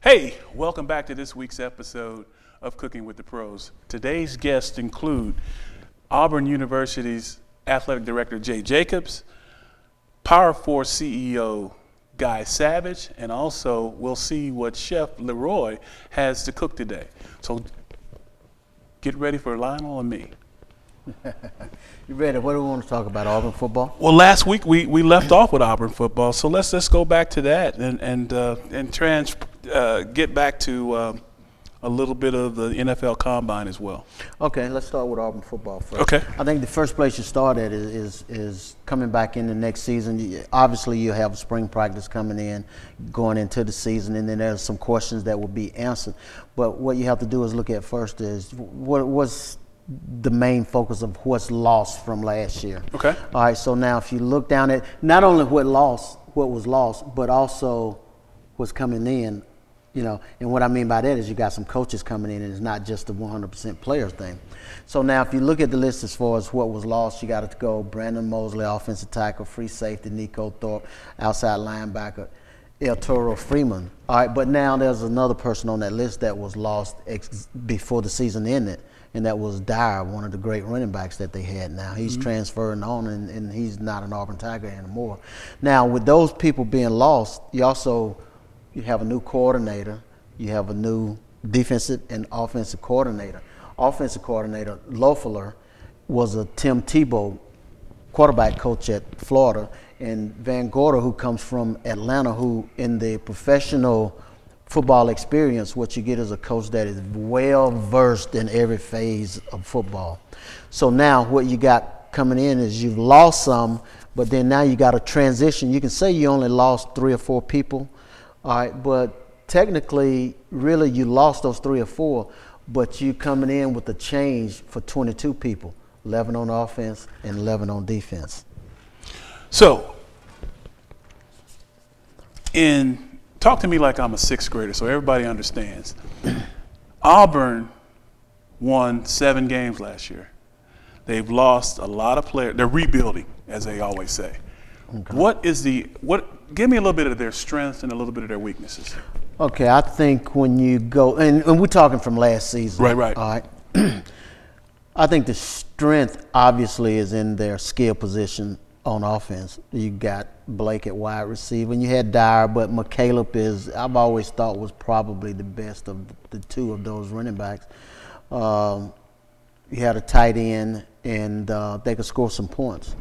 Hey, welcome back to this week's episode of Cooking with the Pros. Today's guests include Auburn University's Athletic Director Jay Jacobs, Power Force CEO Guy Savage, and also we'll see what Chef Leroy has to cook today. So get ready for Lionel and me. You ready? What do we want to talk about? Auburn football? Well, last week we left off with Auburn football, so let's go back to that and get back to a little bit of the NFL Combine as well. Okay, let's start with Auburn football first. Okay. I think the first place you start at is coming back in the next season. Obviously, you have spring practice coming in, going into the season, and then there's some questions that will be answered. But what you have to do is look at first is what's the main focus of what's lost from last year. Okay. All right, so now if you look down at not only what was lost, but also what's coming in, and what I mean by that is you got some coaches coming in, and it's not just the 100% players thing. So now if you look at the list as far as what was lost, you got to go Brandon Mosley, offensive tackle, free safety, Nico Thorpe, outside linebacker, El Toro Freeman. All right, but now there's another person on that list that was lost before the season ended, and that was Dyer, one of the great running backs that they had. Now he's transferring on, and he's not an Auburn Tiger anymore. Now with those people being lost, you have a new coordinator, you have a new defensive and offensive coordinator. Offensive coordinator Loeffler was a Tim Tebow quarterback coach at Florida, and Van Gorder, who comes from Atlanta, who in the professional football experience, what you get is a coach that is well versed in every phase of football. So now what you got coming in is you've lost some, but then now you got a transition. You can say you only lost 3 or 4 people, all right, but technically, really you lost those 3 or 4, but you coming in with a change for 22 people, 11 on offense and 11 on defense. So, talk to me like I'm a 6th grader so everybody understands. Auburn won 7 games last year. They've lost a lot of players. They're rebuilding, as they always say. Okay. Give me a little bit of their strengths and a little bit of their weaknesses. Okay, I think when you go, and we're talking from last season. Right. All right. I think the strength obviously is in their skill position on offense. You got Blake at wide receiver, and you had Dyer, but McCaleb I've always thought was probably the best of the 2 of those running backs. You had a tight end, and they could score some points.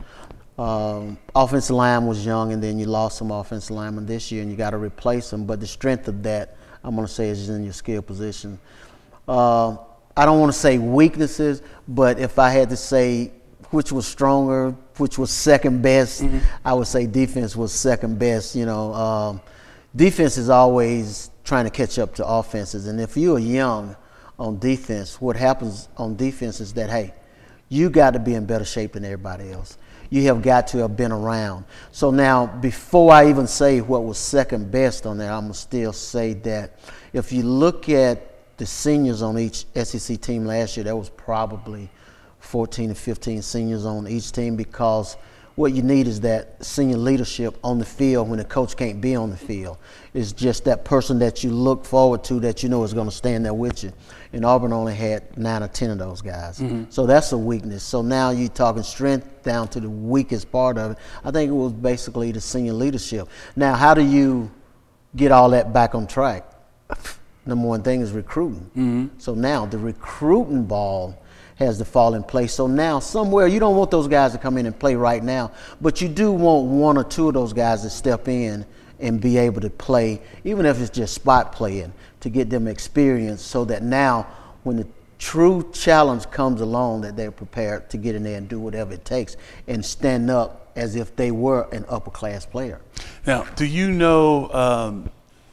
Offensive line was young, and then you lost some offensive linemen this year, and you got to replace them. But the strength of that, I'm going to say, is in your skill position. I don't want to say weaknesses, but if I had to say which was stronger, which was second best, I would say defense was second best. Defense is always trying to catch up to offenses, and if you're young on defense, what happens on defense is that, hey, you got to be in better shape than everybody else. You have got to have been around. So now, before I even say what was second best on there, I'm going to still say that if you look at the seniors on each SEC team last year, there was probably 14 to 15 seniors on each team, because what you need is that senior leadership on the field when the coach can't be on the field. It's just that person that you look forward to that you know is going to stand there with you. And Auburn only had 9 or 10 of those guys. So that's a weakness. So now you're talking strength down to the weakest part of it. I think it was basically the senior leadership. Now, how do you get all that back on track? Number one thing is recruiting. So now the recruiting ball has to fall in place. So now somewhere, you don't want those guys to come in and play right now, but you do want 1 or 2 of those guys to step in and be able to play, even if it's just spot playing, to get them experience, so that now when the true challenge comes along, that they're prepared to get in there and do whatever it takes and stand up as if they were an upper class player. Now, do you know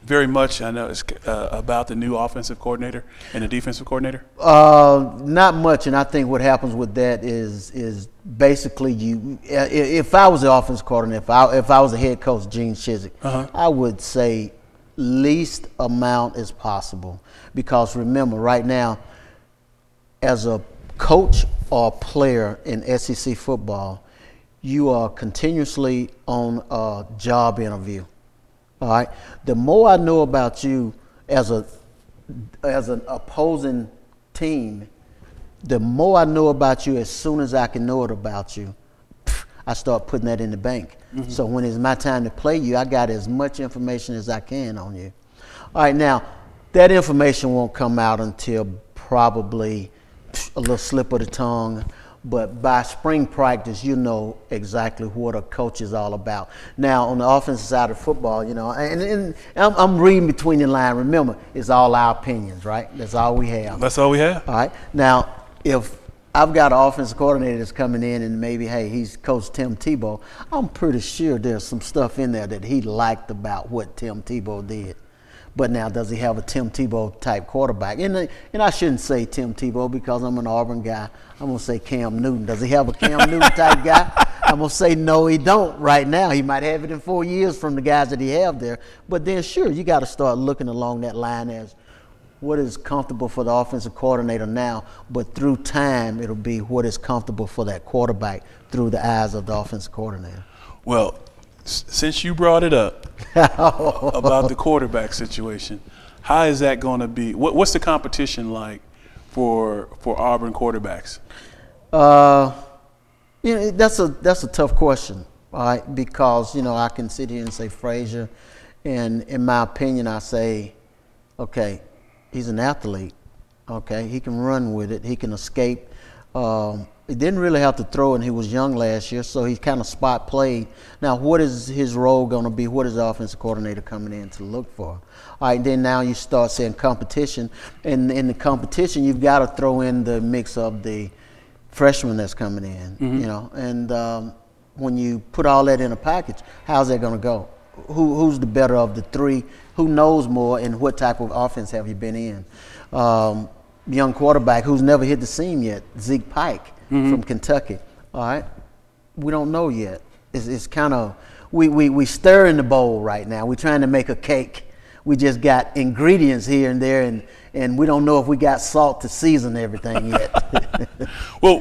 very much, I know, it's about the new offensive coordinator and the defensive coordinator? Not much, and I think what happens with that is basically if I was the offensive coordinator, if I was the head coach, Gene Chizik, I would say least amount as possible, because remember, right now, as a coach or player in SEC football, you are continuously on a job interview. All right. The more I know about you as an opposing team, the more I know about you, as soon as I can know it about you, I start putting that in the bank. So when it's my time to play you, I got as much information as I can on you. All right, now, that information won't come out until probably a little slip of the tongue, but by spring practice, you know exactly what a coach is all about. Now, on the offensive side of football, you know, and I'm reading between the lines. Remember, it's all our opinions, right? That's all we have. That's all we have. All right. Now, if I've got an offensive coordinator that's coming in and maybe, hey, he's Coach Tim Tebow, I'm pretty sure there's some stuff in there that he liked about what Tim Tebow did. But now, does he have a Tim Tebow type quarterback? And I shouldn't say Tim Tebow because I'm an Auburn guy. I'm going to say Cam Newton. Does he have a Cam Newton type guy? I'm going to say no, he don't right now. He might have it in 4 years from the guys that he have there. But then, sure, you got to start looking along that line as what is comfortable for the offensive coordinator now, but through time, it'll be what is comfortable for that quarterback through the eyes of the offensive coordinator. Well, since you brought it up about the quarterback situation, how is that going to be? What's the competition like for Auburn quarterbacks? You know, that's a tough question, all right? Because I can sit here and say Frazier, and in my opinion, I say, okay, he's an athlete. Okay, he can run with it. He can escape. He didn't really have to throw, and he was young last year, so he kind of spot played. Now, what is his role going to be? What is the offensive coordinator coming in to look for? All right, then now you start saying competition. And in the competition, you've got to throw in the mix of the freshman that's coming in, And when you put all that in a package, how's that going to go? Who's the better of the three? Who knows more, and what type of offense have you been in? Young quarterback who's never hit the seam yet, Zeke Pike from Kentucky. All right, we don't know yet. It's kind of we stir in the bowl right now. We're trying to make a cake. We just got ingredients here and there, and we don't know if we got salt to season everything yet. Well,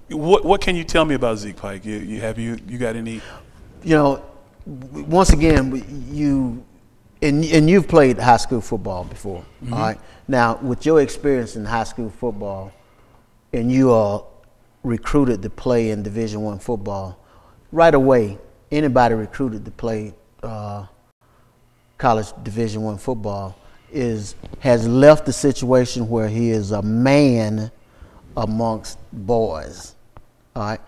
what can you tell me about Zeke Pike? You got any? Once again, you've played high school football before, all right? Now, with your experience in high school football, and you are recruited to play in Division I football, right away, anybody recruited to play college Division I football has left the situation where he is a man amongst boys. All right,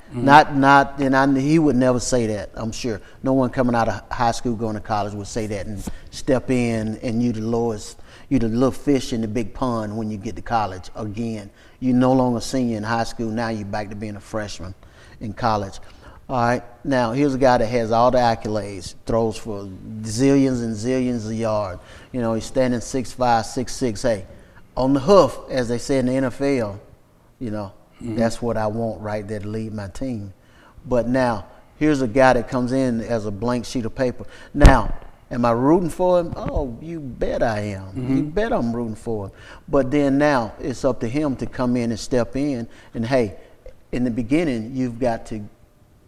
he would never say that. I'm sure no one coming out of high school going to college would say that and step in and you the little fish in the big pond when you get to college. Again, you're no longer a senior in high school. Now you're back to being a freshman in college. All right, now here's a guy that has all the accolades, throws for zillions and zillions of yards. He's standing 6'5", 6'6". Hey, on the hoof, as they say in the NFL, that's what I want right there to lead my team. But now, here's a guy that comes in as a blank sheet of paper. Now, am I rooting for him? Oh, you bet I am. You bet I'm rooting for him. But then now, it's up to him to come in and step in. And hey, in the beginning, you've got to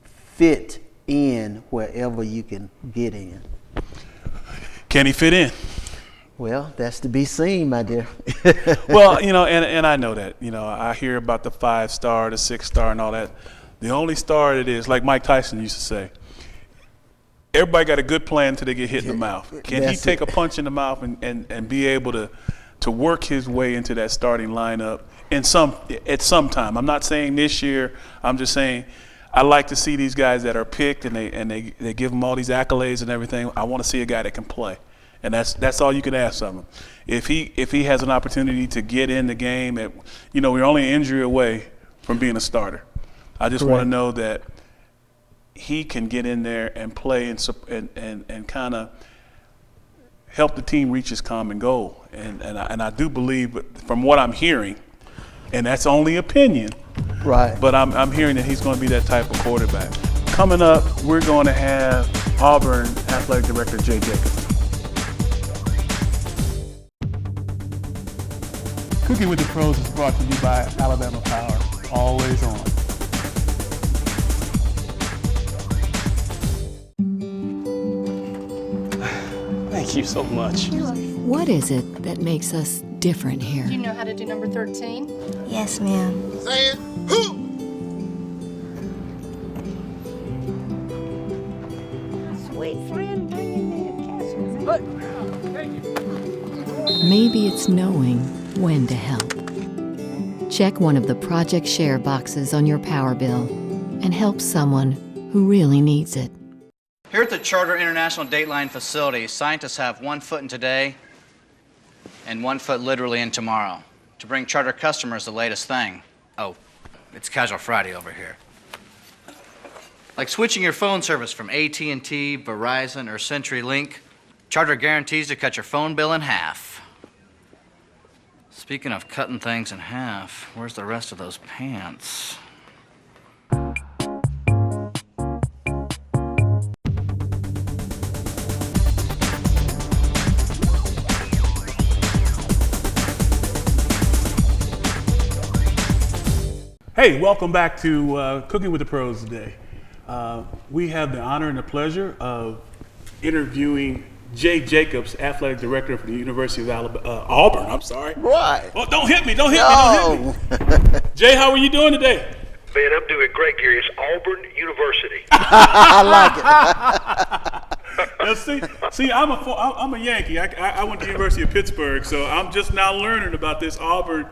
fit in wherever you can get in. Can he fit in? Well, that's to be seen, my dear. Well, and I know that. I hear about the 5-star, the 6-star, and all that. The only star it is, like Mike Tyson used to say, everybody got a good plan until they get hit in the mouth. Can he take a punch in the mouth and be able to work his way into that starting lineup at some time? I'm not saying this year. I'm just saying I like to see these guys that are picked and they give them all these accolades and everything. I want to see a guy that can play. And that's all you can ask of him. If he has an opportunity to get in the game, we're only an injury away from being a starter. I just want to know that he can get in there and play and kind of help the team reach its common goal. And I do believe, from what I'm hearing, and that's only opinion, right? But I'm hearing that he's going to be that type of quarterback. Coming up, we're going to have Auburn Athletic Director Jay Jacobs. Cooking with the Pros is brought to you by Alabama Power, always on. Thank you so much. What is it that makes us different here? Do you know how to do number 13? Yes, ma'am. Say it. Who? Sweet friend bringing me a castle. Maybe it's knowing when to help. Check one of the Project Share boxes on your power bill and help someone who really needs it. Here at the Charter International Dateline facility, scientists have 1 foot in today and 1 foot literally in tomorrow to bring Charter customers the latest thing. Oh, it's Casual Friday over here. Like switching your phone service from AT&T, Verizon, or CenturyLink, Charter guarantees to cut your phone bill in half. Speaking of cutting things in half, where's the rest of those pants? Hey, welcome back to Cooking with the Pros today. We have the honor and the pleasure of interviewing Jay Jacobs, Athletic Director for the University of Auburn. I'm sorry. Right. Oh, don't hit me, don't hit me. Jay, how are you doing today? Man, I'm doing great, Gary. It's Auburn University. I like it. Now, see, I'm a Yankee. I went to the University of Pittsburgh, so I'm just now learning about this Auburn,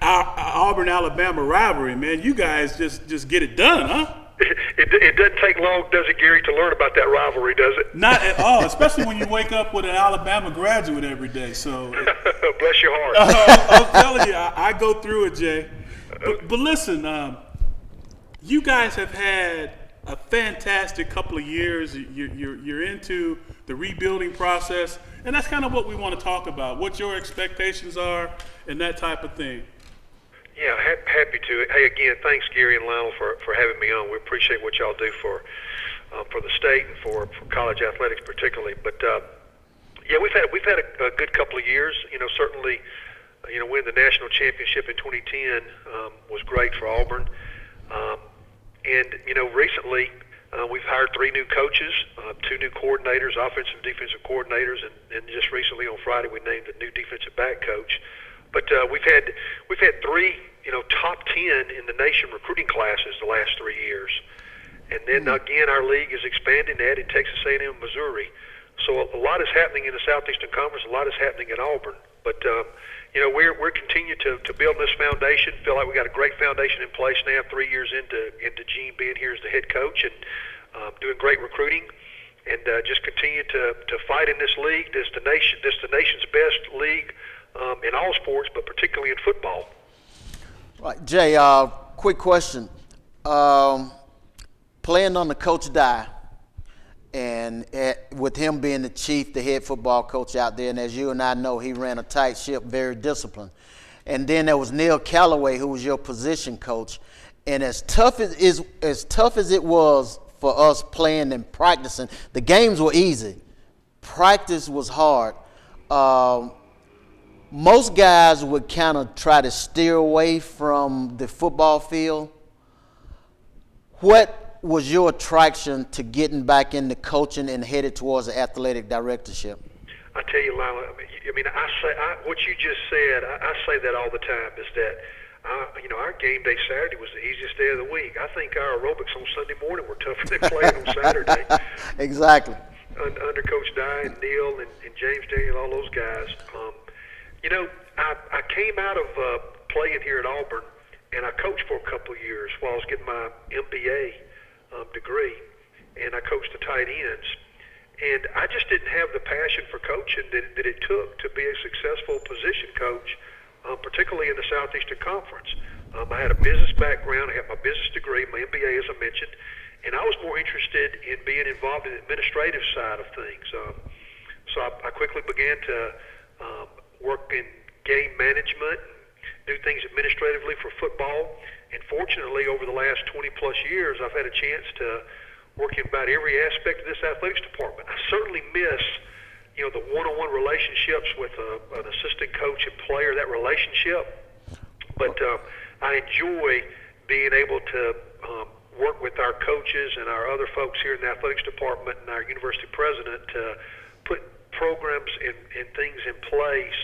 Alabama rivalry. Man, you guys just get it done, huh? It doesn't take long, does it, Gary, to learn about that rivalry, does it? Not at all, especially when you wake up with an Alabama graduate every day. So, bless your heart. I'm telling you, I go through it, Jay. But listen, you guys have had a fantastic couple of years. You're into the rebuilding process, and that's kind of what we want to talk about. What your expectations are, and that type of thing. Yeah, happy to. Hey, again, thanks, Gary and Lionel, for having me on. We appreciate what y'all do for the state and for college athletics particularly. But yeah, we've had a good couple of years. You know, certainly, winning the national championship in 2010 was great for Auburn. And recently we've hired 3 new coaches, 2 new coordinators, offensive and defensive coordinators, and just recently on Friday we named a new defensive back coach. But we've had 3 top 10 in the nation recruiting classes the last 3 years, and then again our league is expanding, adding Texas A&M, Missouri. So a lot is happening in the Southeastern Conference, a lot is happening at Auburn. But we're continuing to build this foundation. Feel like we got a great foundation in place now. 3 years into Gene being here as the head coach and doing great recruiting, and just continue to fight in this league. This the nation's best league. In all sports, but particularly in football. Right, Jay, quick question. Playing under Coach Dye, and with him being the head football coach out there, and as you and I know, he ran a tight ship, very disciplined. And then there was Neil Callaway, who was your position coach. And as tough as it was for us playing and practicing, the games were easy. Practice was hard. Most guys would kind of try to steer away from the football field. What was your attraction to getting back into coaching and headed towards the athletic directorship? I tell you, Lila, what you just said, I say that all the time, is that, our game day Saturday was the easiest day of the week. I think our aerobics on Sunday morning were tougher than playing on Saturday. Exactly. Under Coach Dye and Neil and James Daniel, all those guys. I came out of playing here at Auburn, and I coached for a couple of years while I was getting my MBA degree, and I coached the tight ends. And I just didn't have the passion for coaching that it took to be a successful position coach, particularly in the Southeastern Conference. I had a business background. I had my business degree, my MBA, as I mentioned, and I was more interested in being involved in the administrative side of things. So I quickly began to work in game management, do things administratively for football, and fortunately over the last 20 plus years I've had a chance to work in about every aspect of this athletics department. I certainly miss the one-on-one relationships with an assistant coach and player, that relationship, but I enjoy being able to work with our coaches and our other folks here in the athletics department and our university president to put programs and things in place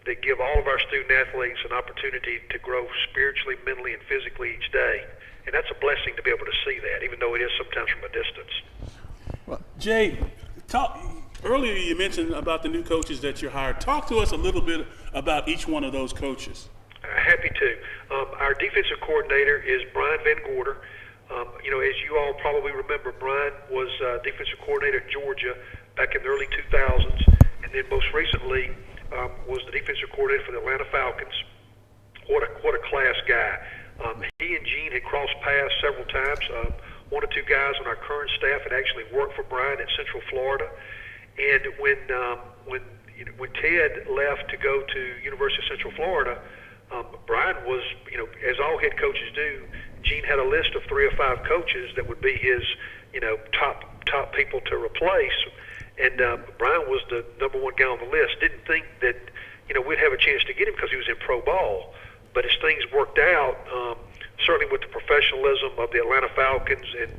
that give all of our student athletes an opportunity to grow spiritually, mentally, and physically each day. And that's a blessing to be able to see that, even though it is sometimes from a distance. Jay, earlier you mentioned about the new coaches that you hired. Talk to us a little bit about each one of those coaches. Happy to. Our defensive coordinator is Brian Van Gorder. As you all probably remember, Brian was defensive coordinator at Georgia back in the early 2000s, and then most recently was the defensive coordinator for the Atlanta Falcons. What a class guy. He and Gene had crossed paths several times. One or two guys on our current staff had actually worked for Brian in Central Florida, and when Ted left to go to University of Central Florida, Brian was, as all head coaches do, Gene had a list of 3 or 5 coaches that would be his, top people to replace. And Brian was the number 1 guy on the list. Didn't think that, we'd have a chance to get him because he was in pro ball. But as things worked out, certainly with the professionalism of the Atlanta Falcons and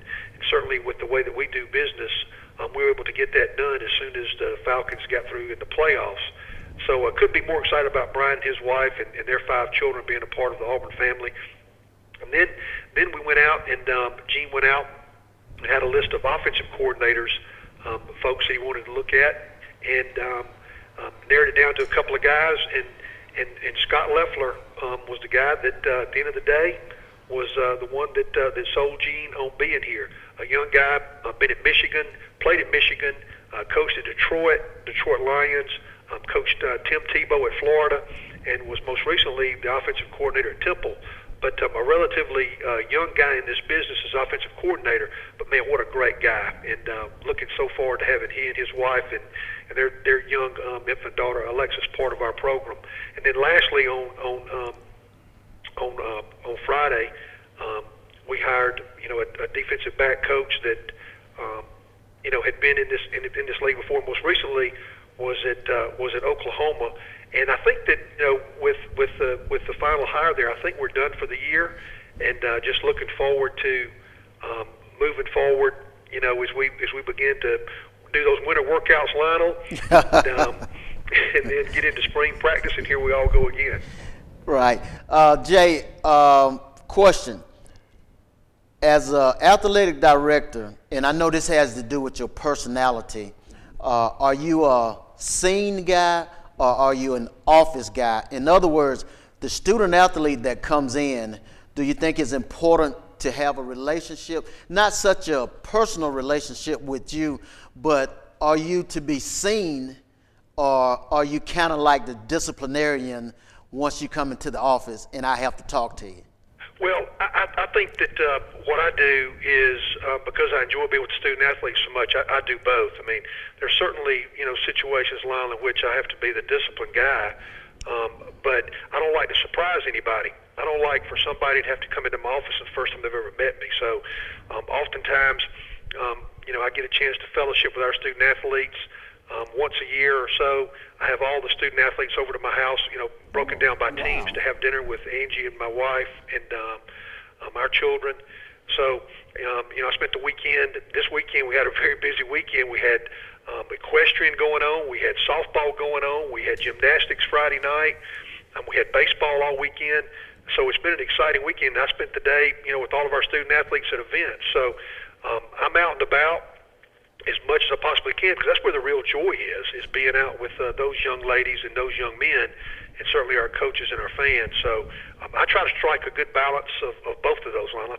certainly with the way that we do business, we were able to get that done as soon as the Falcons got through in the playoffs. So I couldn't be more excited about Brian and his wife and their 5 children being a part of the Auburn family. And then we went out, and Gene went out and had a list of offensive coordinators, folks that he wanted to look at, and narrowed it down to a couple of guys. And Scott Leffler was the guy that, at the end of the day, was the one that sold Gene on being here. A young guy, been at Michigan, played at Michigan, coached at Detroit Lions, coached Tim Tebow at Florida, and was most recently the offensive coordinator at Temple. But a relatively young guy in this business as offensive coordinator. But man, what a great guy! And looking so forward to having he and his wife and their young infant daughter Alexis part of our program. And then lastly, on Friday, we hired a defensive back coach that had been in this league before. Most recently was at Oklahoma. And I think that with the final hire there, I think we're done for the year, and just looking forward to moving forward. As we begin to do those winter workouts, Lionel, and then get into spring practice, and here we all go again. Right, Jay. Question: as an athletic director, and I know this has to do with your personality, are you a scene guy? Or are you an office guy? In other words, the student athlete that comes in, do you think it's important to have a relationship, not such a personal relationship with you, but are you to be seen, or are you kind of like the disciplinarian once you come into the office and I have to talk to you? Well, I think that what I do is because I enjoy being with student athletes so much, I do both. I mean, there's certainly situations, Lionel, in which I have to be the disciplined guy, but I don't like to surprise anybody. I don't like for somebody to have to come into my office the first time they've ever met me. So oftentimes, I get a chance to fellowship with our student athletes. Once a year or so, I have all the student athletes over to my house, broken down by teams to have dinner with Angie and my wife and our children. So, I spent the weekend. This weekend we had a very busy weekend. We had equestrian going on. We had softball going on. We had gymnastics Friday night. We had baseball all weekend. So it's been an exciting weekend. I spent the day, with all of our student athletes at events. So I'm out and about as much as I possibly can, because that's where the real joy is being out with those young ladies and those young men, and certainly our coaches and our fans. So I try to strike a good balance of both of those, Lana.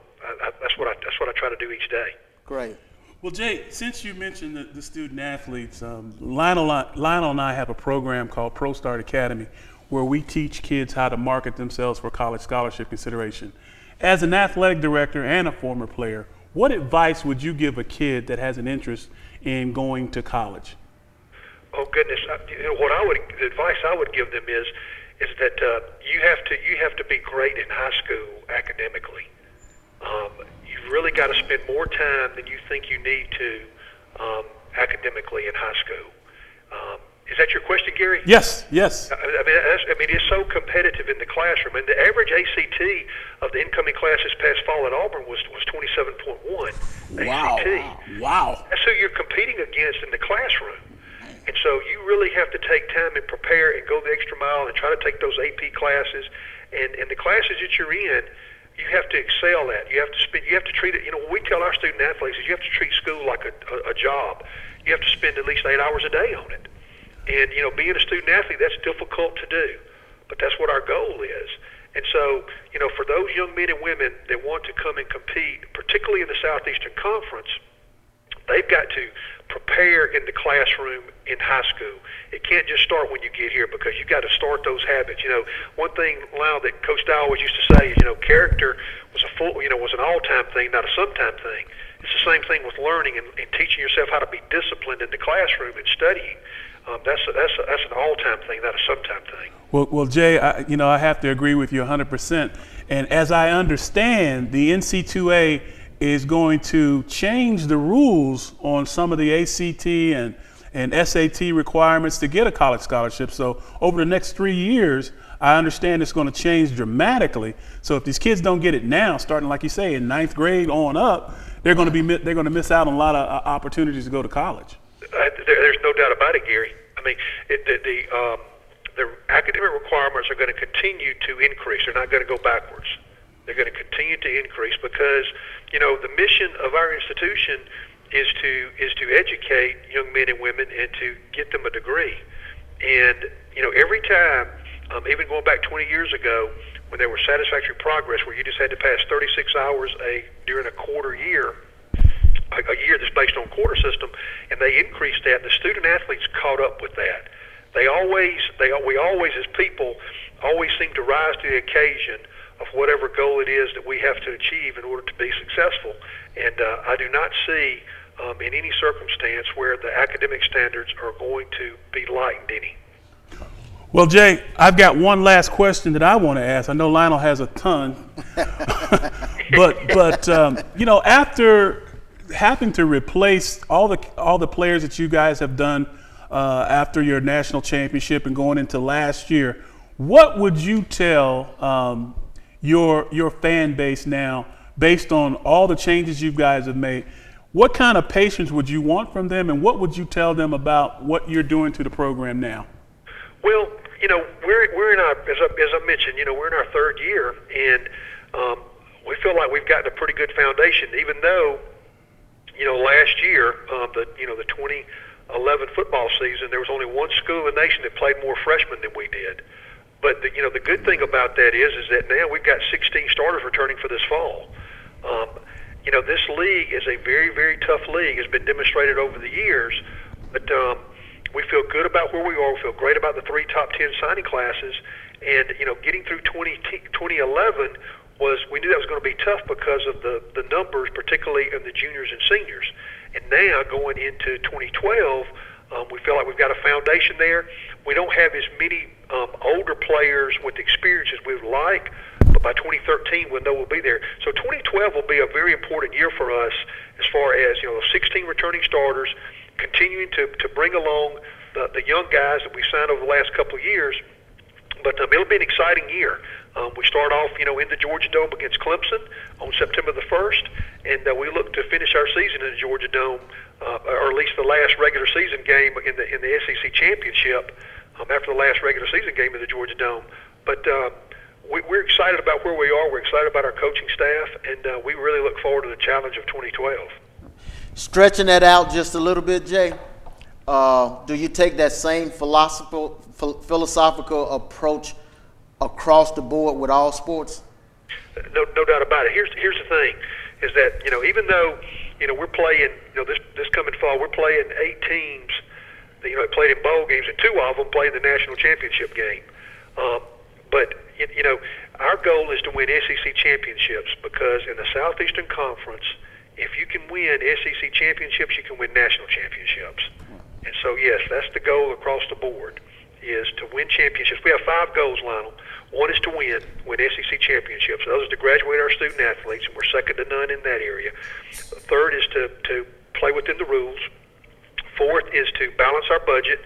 That's what I try to do each day. Great. Well, Jay, since you mentioned the student athletes, Lionel and I have a program called Pro Start Academy, where we teach kids how to market themselves for college scholarship consideration. As an athletic director and a former player, what advice would you give a kid that has an interest in going to college? Oh goodness, the advice I would give them is that you have to be great in high school academically. You've really got to spend more time than you think you need to academically in high school. Is that your question, Gary? Yes. I mean, it's so competitive in the classroom, and the average ACT of the incoming class this past fall at Auburn was 27.1. Wow. ACT. Wow. That's who you're competing against in the classroom. And so you really have to take time and prepare and go the extra mile and try to take those AP classes. And the classes that you're in, you have to excel at. You have to treat it, what we tell our student athletes is you have to treat school like a job. You have to spend at least 8 hours a day on it. And, being a student athlete, that's difficult to do. But that's what our goal is. And so, for those young men and women that want to come and compete, particularly in the Southeastern Conference, they've got to prepare in the classroom in high school. It can't just start when you get here because you've got to start those habits. One thing, Lyle, that Coach Dow always used to say is, character was was an all-time thing, not a sometime thing. It's the same thing with learning and teaching yourself how to be disciplined in the classroom and studying. That's an all-time thing, not a sometime thing. Well, Jay, I have to agree with you 100%. And as I understand, the NC2A is going to change the rules on some of the ACT and SAT requirements to get a college scholarship. So over the next 3 years, I understand it's going to change dramatically. So if these kids don't get it now, starting like you say in 9th grade on up, they're going to miss out on a lot of opportunities to go to college. There's no doubt about it, Gary. I mean, the academic requirements are going to continue to increase. They're not going to go backwards. They're going to continue to increase because, the mission of our institution is to educate young men and women and to get them a degree. And, every time, even going back 20 years ago, when there was satisfactory progress where you just had to pass 36 hours during a quarter year, a year that's based on quarter system, and they increased that. The student athletes caught up with that. We always as people always seem to rise to the occasion of whatever goal it is that we have to achieve in order to be successful. And I do not see in any circumstance where the academic standards are going to be lightened any. Well, Jay, I've got one last question that I want to ask. I know Lionel has a ton, but after having to replace all the players that you guys have done after your national championship and going into last year, what would you tell your fan base now, based on all the changes you guys have made? What kind of patience would you want from them, and what would you tell them about what you're doing to the program now? Well, we're in our, as I mentioned, we're in our 3rd year, and we feel like we've gotten a pretty good foundation, even though, last year, the 2011 football season, there was only one school in the nation that played more freshmen than we did. But the good thing about that is that now we've got 16 starters returning for this fall. This league is a very, very tough league. It's been demonstrated over the years, but we feel good about where we are. We feel great about the 3 top 10 signing classes, and getting through 2011 we knew that was going to be tough because of the numbers, particularly in the juniors and seniors. And now going into 2012, we feel like we've got a foundation there. We don't have as many older players with experience as we would like, but by 2013 we'll know we'll be there. So 2012 will be a very important year for us as far as 16 returning starters, continuing to bring along the young guys that we signed over the last couple of years. But it'll be an exciting year. We start off, in the Georgia Dome against Clemson on September the 1st, and we look to finish our season in the Georgia Dome, or at least the last regular season game in the SEC championship after the last regular season game in the Georgia Dome. But we're excited about where we are. We're excited about our coaching staff, and we really look forward to the challenge of 2012. Stretching that out just a little bit, Jay, do you take that same philosophical approach across the board with all sports? No doubt about it. Here's the thing, is that even though we're playing this coming fall, we're playing 8 teams that played in bowl games, and 2 of them played the national championship game. But our goal is to win SEC championships, because in the Southeastern Conference, if you can win SEC championships, you can win national championships. And so yes, that's the goal across the board, is to win championships. We have 5 goals, Lionel. One is to win SEC championships. The other is to graduate our student athletes, and we're second to none in that area. The third is to play within the rules. 4th is to balance our budget,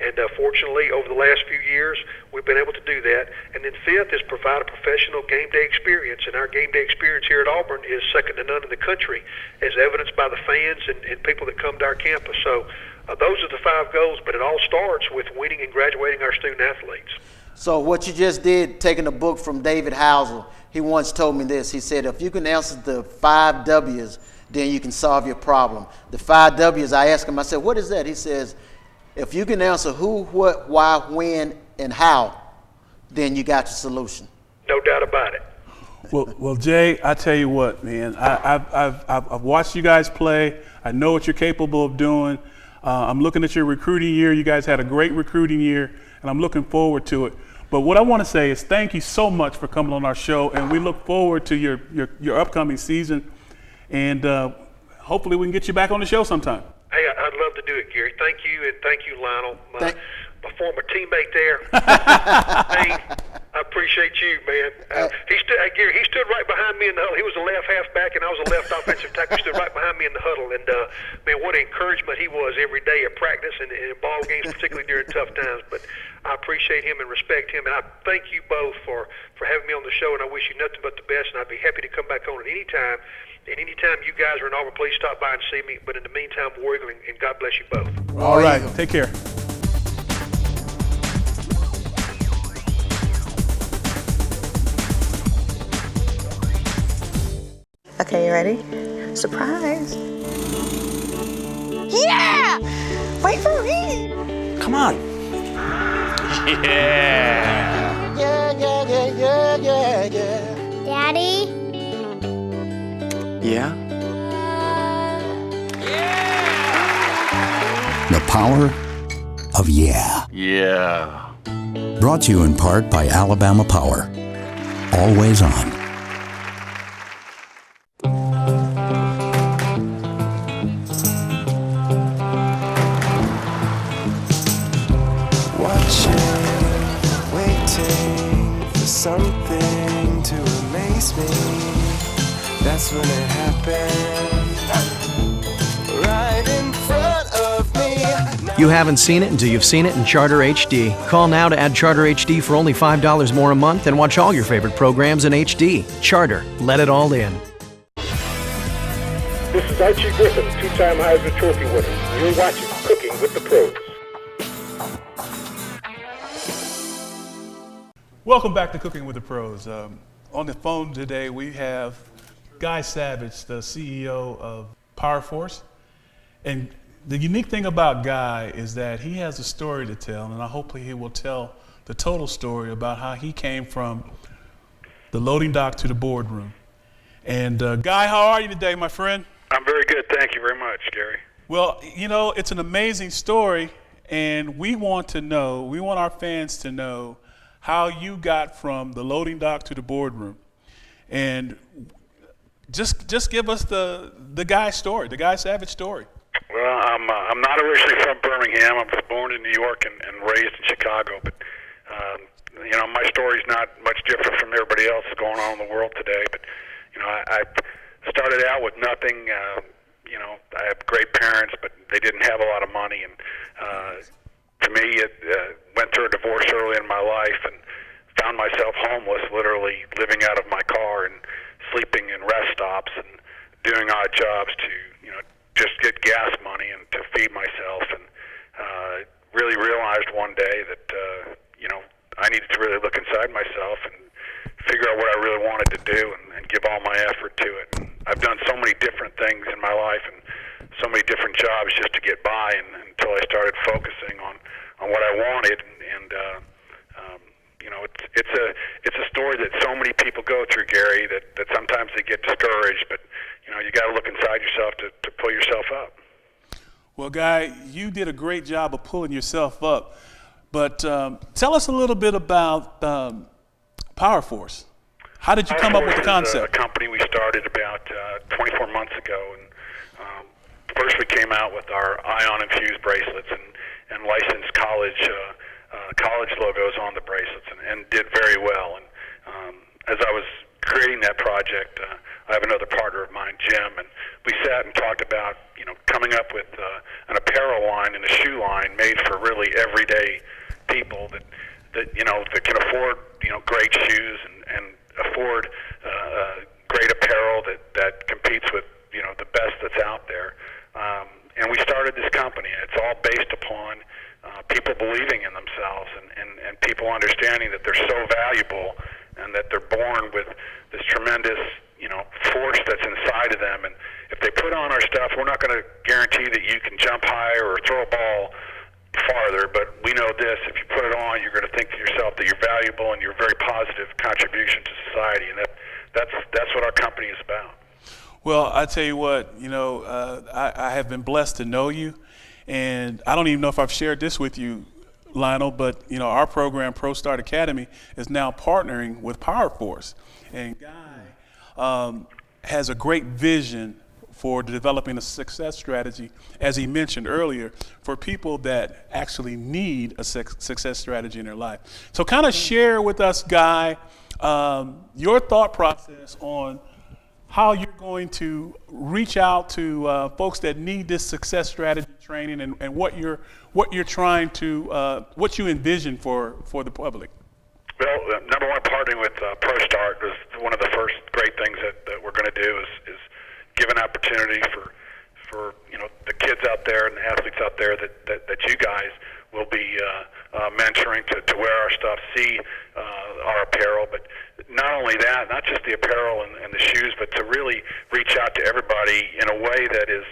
and fortunately, over the last few years, we've been able to do that. And then 5th is provide a professional game day experience, and our game day experience here at Auburn is second to none in the country, as evidenced by the fans and people that come to our campus. So those are the 5 goals, but it all starts with winning and graduating our student athletes. So what you just did, taking a book from David Housel, he once told me this. He said, if you can answer the 5 W's, then you can solve your problem. The 5 W's, I asked him, I said, what is that? He says, if you can answer who, what, why, when, and how, then you got your solution. No doubt about it. Well, Jay, I tell you what, man, I've watched you guys play. I know what you're capable of doing. I'm looking at your recruiting year. You guys had a great recruiting year, and I'm looking forward to it. But what I want to say is thank you so much for coming on our show, and we look forward to your upcoming season, and hopefully we can get you back on the show sometime. Hey, I'd love to do it, Gary. Thank you, and thank you, Lionel, my former teammate there. Hey, I appreciate you, man. Gary, he stood right behind me in the huddle. He was a left halfback, and I was a left offensive tackle. He stood right behind me in the huddle, and man, what an encouragement he was every day at practice and in ball games, particularly during tough times. But I appreciate him and respect him, and I thank you both for having me on the show, and I wish you nothing but the best, and I'd be happy to come back on at any time. And anytime you guys are in Auburn, please stop by and see me. But in the meantime, War Eagle, and God bless you both. All right, take care. Okay, you ready? Surprise. Yeah! Wait for me. Come on. Yeah, yeah, yeah, yeah, yeah, yeah. Daddy? Yeah? The power of yeah. Yeah. Brought to you in part by Alabama Power. Always on. Waiting for something to amaze me. That's when it happened. Right in front of me. You haven't seen it until you've seen it in Charter HD. Call now to add Charter HD for only $5 more a month and watch all your favorite programs in HD. Charter, let it all in. This is Archie Griffin, 2-time Heisman Trophy winner. You're watching Cooking with the Pros. Welcome back to Cooking with the Pros. On the phone today, we have Guy Savage, the CEO of Power Force. And the unique thing about Guy is that he has a story to tell, and hopefully he will tell the total story about how he came from the loading dock to the boardroom. And Guy, how are you today, my friend? I'm very good. Thank you very much, Gary. Well, you know, it's an amazing story, and we want our fans to know how you got from the loading dock to the boardroom. And just give us the Guy story, the Guy Savage story. Well, I'm not originally from Birmingham. I was born in New York and raised in Chicago. But you know, my story's not much different from everybody else going on in the world today. But you know, I started out with nothing. You know, I have great parents, but they didn't have a lot of money. And to me, it went through a divorce early in my life and found myself homeless, literally living out of my car and sleeping in rest stops and doing odd jobs to, you know, just get gas money and to feed myself. And really realized one day that, you know, I needed to really look inside myself and figure out what I really wanted to do and give all my effort to it. And I've done so many different things in my life and so many different jobs just to get by until I started focusing on what I wanted. And you know, it's a story that so many people go through, Gary, that sometimes they get discouraged, but you know, you got to look inside yourself to pull yourself up. Well, Guy, you did a great job of pulling yourself up, but tell us a little bit about Power Force. How did you come up with the concept? A company we started about 24 months ago, and first we came out with our ion-infused bracelets and licensed college logos on the bracelets, and did very well. And as I was creating that project, I have another partner of mine, Jim, and we sat and talked about, you know, coming up with an apparel line and a shoe line made for really everyday people that you know, that can afford, you know, great shoes and afford great apparel that competes with, you know, the best that's out there. and we started this company, and it's all based upon people believing in themselves and people understanding that they're so valuable and that they're born with this tremendous, force that's inside of them. And if they put on our stuff, we're not going to guarantee that you can jump higher or throw a ball farther, but we know this: if you put it on, you're going to think to yourself that you're valuable and you're a very positive contribution to society, and that's what our company is about. Well, I tell you what, I have been blessed to know you, and I don't even know if I've shared this with you, Lionel, but our program, Pro Start Academy, is now partnering with Power Force, and Guy has a great vision for developing a success strategy, as he mentioned earlier, for people that actually need a success strategy in their life. So kind of share with us, Guy, your thought process on how you're going to reach out to folks that need this success strategy training, and what you're trying to, what you envision for the public. Well, number one, partnering with Pro Start was one of the first great things that we're going to do is give an opportunity for the kids out there and the athletes out there that you guys will be mentoring to wear our stuff, see our apparel. But not only that, not just the apparel and the shoes, but to really reach out to everybody in a way that is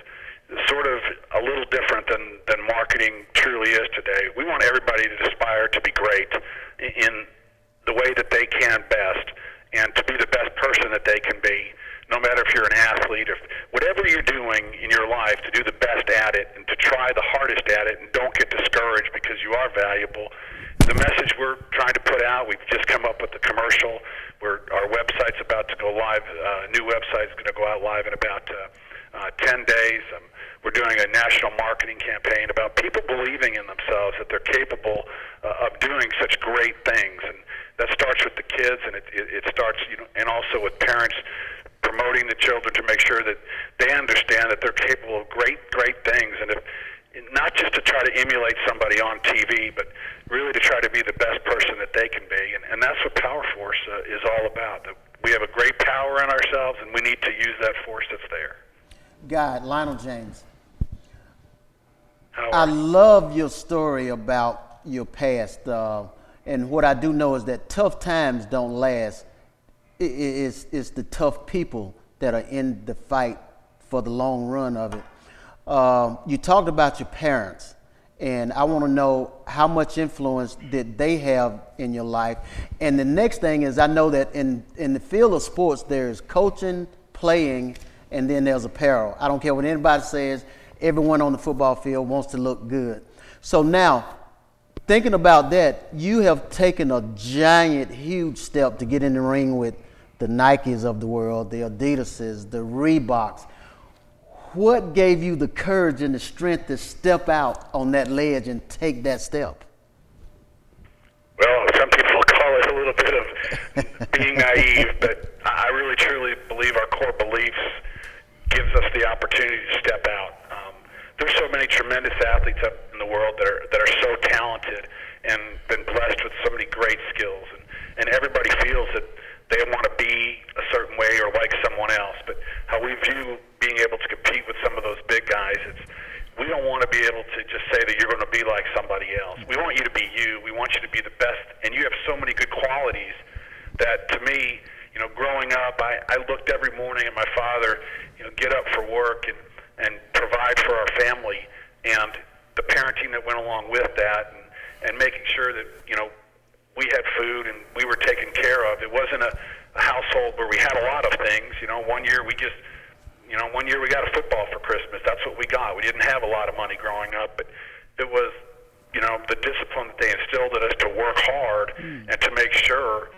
sort of a little different than marketing truly is today. We want everybody to aspire to be great in the way that they can best, and to be the best person that they can be, no matter if you're an athlete, or whatever you're doing in your life, to do the best at it and to try the hardest at it, and don't get discouraged because you are valuable. The message we're trying to put out, we've just come up with a commercial where our website's about to go live. New website's going to go out live in about 10 days. We're doing a national marketing campaign about people believing in themselves, that they're capable of doing such great things. And that starts with the kids, and it starts, and also with parents promoting the children to make sure that they understand that they're capable of great things, and not just to try to emulate somebody on TV, but really to try to be the best person that they can be. And that's what Power Force is all about. That we have a great power in ourselves, and we need to use that force that's there. God, Lionel James, I love your story about your past. And what I do know is that tough times don't last. It's the tough people that are in the fight for the long run of it. You talked about your parents, and I want to know how much influence did they have in your life. And the next thing is, I know that in the field of sports, there's coaching, playing, and then there's apparel. I don't care what anybody says, everyone on the football field wants to look good. So now, thinking about that, you have taken a giant, huge step to get in the ring with the Nikes of the world, the Adidases, the Reeboks. What gave you the courage and the strength to step out on that ledge and take that step? Well, some people call it a little bit of being naive, but I really truly believe our core beliefs gives us the opportunity to step out. There's so many tremendous athletes up in the world that are so talented and been blessed with so many great skills, and everybody feels that they want to be a certain way or like someone else. But how we view being able to compete with some of those big guys, we don't want to be able to just say that you're going to be like somebody else. We want you to be you. We want you to be the best, and you have so many good qualities that, to me, growing up, I looked every morning at my father, get up for work and provide for our family, and the parenting that went along with that, and making sure that we had food and we were taken care of. It wasn't a household where we had a lot of things. One year we got a football for Christmas. That's what we got. We didn't have a lot of money growing up, but it was the discipline that they instilled in us to work hard and to make sure